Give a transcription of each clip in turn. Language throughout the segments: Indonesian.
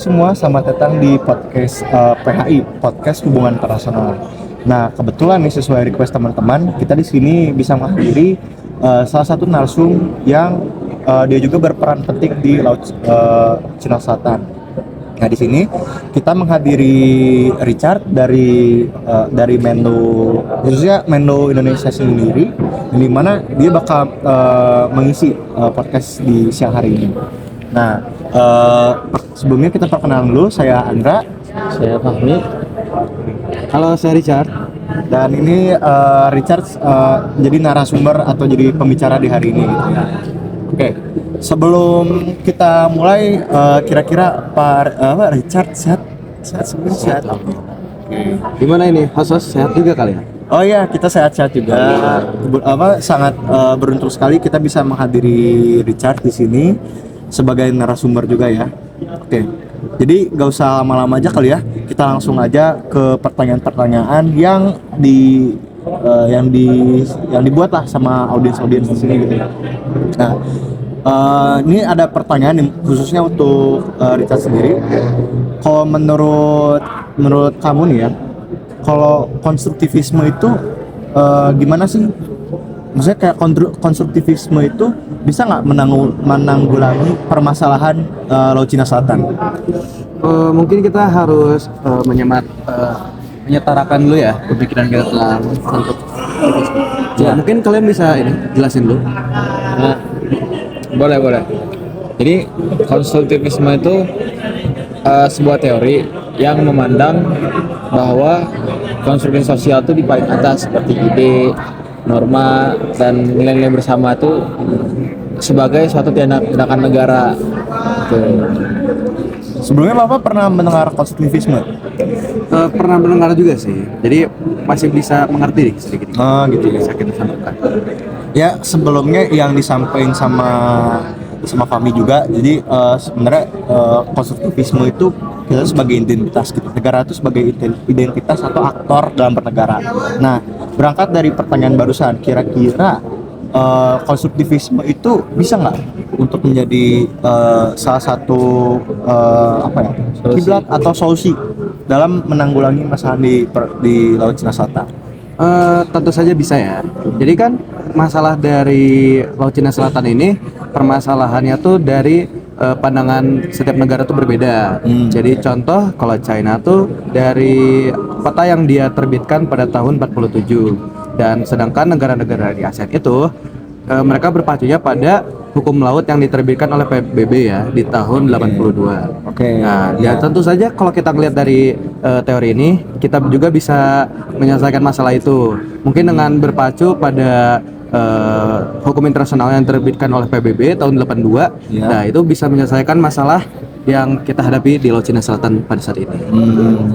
semua, selamat datang di podcast PHI, Podcast Hubungan Internasional. Nah, kebetulan nih sesuai request teman-teman, kita di sini bisa menghadiri salah satu narsum yang dia juga berperan penting di Laut Cina Selatan. Nah, di sini kita menghadiri Richard dari Menlo, khususnya Menlo Indonesia sendiri, di mana dia bakal mengisi podcast di siang hari ini. Nah, sebelumnya kita perkenalan dulu, saya Andra. Saya Fahmi. Halo, saya Richard. Dan ini Richard jadi narasumber atau jadi pembicara di hari ini gitu ya. Oke, sebelum kita mulai, kira-kira Pak Richard sehat sebenarnya sehat. Oke. Gimana ini? Host sehat juga kali ya? Oh iya, kita sehat-sehat juga. Sangat beruntung sekali kita bisa menghadiri Richard di sini sebagai narasumber juga ya. Oke. Jadi nggak usah lama-lama aja kali ya. Kita langsung aja ke pertanyaan-pertanyaan yang dibuat lah sama audiens di sini gitu. Nah, ini ada pertanyaan yang khususnya untuk Richard sendiri. Kalau menurut kamu nih ya, kalau konstruktivisme itu gimana sih? Maksudnya kayak konstruktivisme itu bisa nggak menanggulangi permasalahan Laut Cina Selatan? Mungkin kita harus menyetarakan dulu ya pemikiran kita tentang konstruktivisme. Ya, mungkin kalian bisa jelasin dulu. Nah, boleh. Jadi konstruktivisme itu sebuah teori yang memandang bahwa konstruksi sosial itu di paling atas, seperti ide, norma, dan nilai-nilai bersama itu sebagai suatu tindakan negara. Sebelumnya Bapak pernah mendengar konstruktivisme? Pernah mendengar juga sih. Jadi masih bisa mengerti sedikit. Gitu ya. Bisa kita sampaikan. Ya, sebelumnya yang disampaikan sama Fahmi juga. Jadi sebenarnya konstruktivisme itu kita sebagai identitas gitu. Negara itu sebagai identitas atau aktor dalam bernegara. Nah, berangkat dari pertanyaan barusan, kira-kira konstruktivisme itu bisa nggak untuk menjadi salah satu kiblat atau solusi dalam menanggulangi masalah di Laut Cina Selatan? Tentu saja bisa ya. Jadi kan masalah dari Laut Cina Selatan ini permasalahannya tuh dari pandangan setiap negara tuh berbeda. Jadi contoh kalau China tuh dari peta yang dia terbitkan pada tahun 47, dan sedangkan negara-negara di ASEAN itu mereka berpacunya pada hukum laut yang diterbitkan oleh PBB ya di tahun 82. Oke. Nah, ya tentu saja kalau kita lihat dari teori ini, kita juga bisa menyelesaikan masalah itu. Mungkin dengan berpacu pada hukum internasional yang diterbitkan oleh PBB tahun 82, nah itu bisa menyelesaikan masalah yang kita hadapi di Laut Cina Selatan pada saat ini.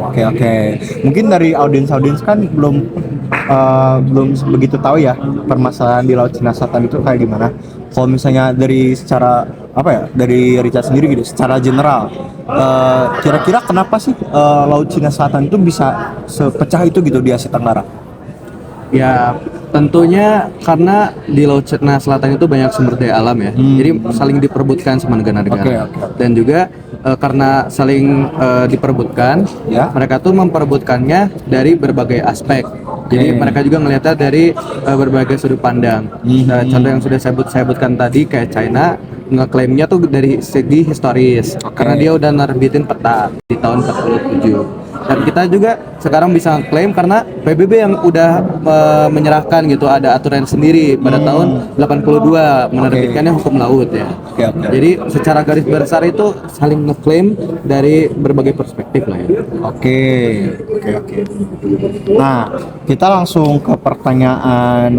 Oke. Mungkin dari audiens kan belum begitu tahu ya permasalahan di Laut Cina Selatan itu kayak gimana. Kalau misalnya dari dari Richard sendiri gitu, secara general, kira-kira kenapa sih Laut Cina Selatan itu bisa sepecah itu gitu di Asia Tenggara? Ya, tentunya karena di Laut Cina Selatan itu banyak sumber daya alam ya. Jadi saling diperebutkan sama negara-negara. Oke. Dan juga karena saling diperebutkan, mereka tuh memperebutkannya dari berbagai aspek. Jadi mereka juga melihatnya dari berbagai sudut pandang. Contoh yang sudah saya sebutkan tadi kayak China ngeklaimnya tuh dari segi historis, karena dia udah nerbitin peta di tahun 47. Dan kita juga sekarang bisa klaim karena PBB yang udah menyerahkan gitu, ada aturan sendiri pada tahun 82 menerbitkannya hukum laut ya. Jadi secara garis besar itu saling ngeklaim dari berbagai perspektif lah ya. Oke. Nah, kita langsung ke pertanyaan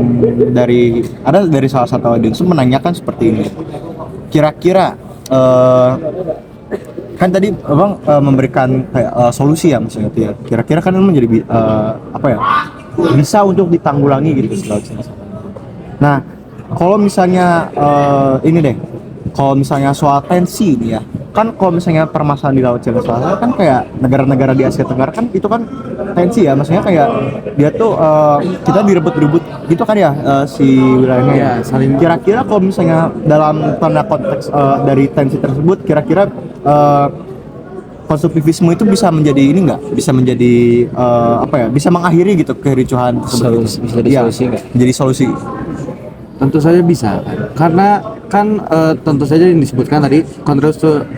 dari salah satu audiens menanyakan seperti ini. Kira-kira kan tadi Abang memberikan kayak solusi ya misalnya itu ya. Kira-kira kan menjadi bisa untuk ditanggulangi gitu di Laut Cina Selatan. Nah, kalau misalnya kalau misalnya soal tensi nih ya, kan kalau misalnya permasalahan di Laut Cina Selatan kan kayak negara-negara di Asia Tenggara kan itu kan tensi ya, maksudnya kayak dia tuh kita direbut-rebut gitu kan ya, si wilayahnya ya. Kira-kira kalau misalnya dalam tanda konteks dari tensi tersebut, kira-kira konstruktivisme itu bisa menjadi ini nggak? Bisa menjadi apa ya? Bisa mengakhiri gitu kericuhan tersebut. Bisa jadi Iya, solusi nggak? Jadi solusi. Tentu saja bisa kan, karena kan tentu saja yang disebutkan tadi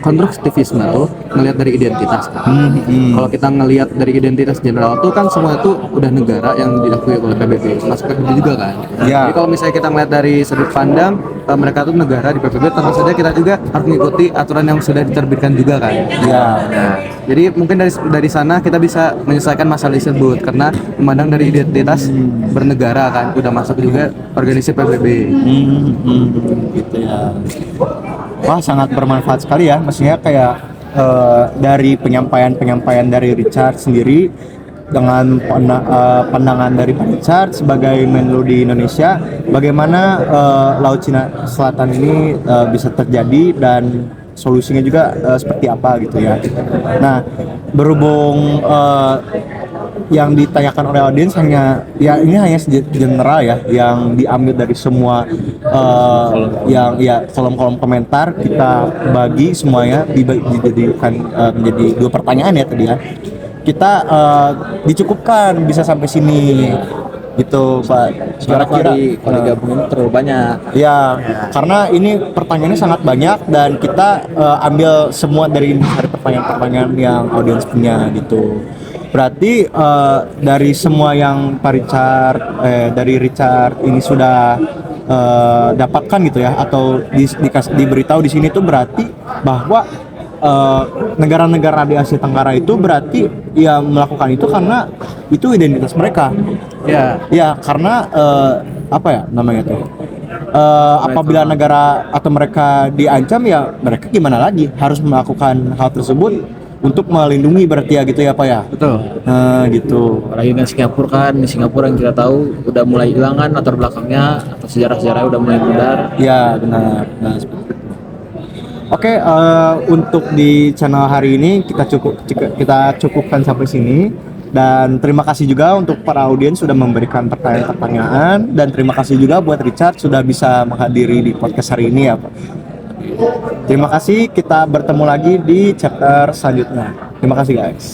konstruktivisme itu ngelihat dari identitas kan. Kalau kita ngelihat dari identitas general itu kan semua itu udah negara yang diakui oleh PBB, masuk PBB juga kan. Ya. Jadi kalau misalnya kita ngelihat dari sudut pandang mereka itu negara di PBB, tentu saja kita juga harus mengikuti aturan yang sudah diterbitkan juga kan. Ya. Nah, jadi mungkin dari sana kita bisa menyelesaikan masalah tersebut karena memandang dari identitas bernegara kan, udah masuk juga organisasi PBB. Gitu ya. Wah, sangat bermanfaat sekali ya. Maksudnya kayak dari penyampaian dari Richard sendiri dengan pandangan dari Pak Richard sebagai Menlu di Indonesia, bagaimana Laut Cina Selatan ini bisa terjadi dan solusinya juga seperti apa gitu ya. Nah, berhubung yang ditanyakan oleh audiens hanya ya ini hanya general ya, yang diambil dari semua yang ya kolom-kolom komentar kita bagi semuanya dijadikan menjadi 2 pertanyaan ya tadi ya. Kita dicukupkan bisa sampai sini gitu Pak. Kira-kira kalau digabungin terlalu banyak. Ya, karena ini pertanyaannya sangat banyak dan kita ambil semua dari pertanyaan-pertanyaan yang audiens punya gitu. Berarti dari semua yang Pak Richard, dari Richard ini sudah dapatkan gitu ya, atau diberitahu di sini tuh berarti bahwa negara-negara di Asia Tenggara itu berarti ya melakukan itu karena itu identitas mereka. Ya, Ya karena apa ya namanya tuh? Apabila negara atau mereka diancam ya mereka gimana lagi harus melakukan hal tersebut untuk melindungi berarti ya gitu ya Pak ya. betul. Nah gitu. Apalagi di Singapura kan, di Singapura yang kita tahu udah mulai hilangan latar belakangnya atau sejarah-sejarah udah mulai pudar. Ya benar. Nah, seperti itu. Oke, untuk di channel hari ini kita cukupkan sampai sini. Dan terima kasih juga untuk para audiens sudah memberikan pertanyaan-pertanyaan, dan terima kasih juga buat Richard sudah bisa menghadiri di podcast hari ini ya Pak. Terima kasih, kita bertemu lagi di chapter selanjutnya. Terima kasih guys.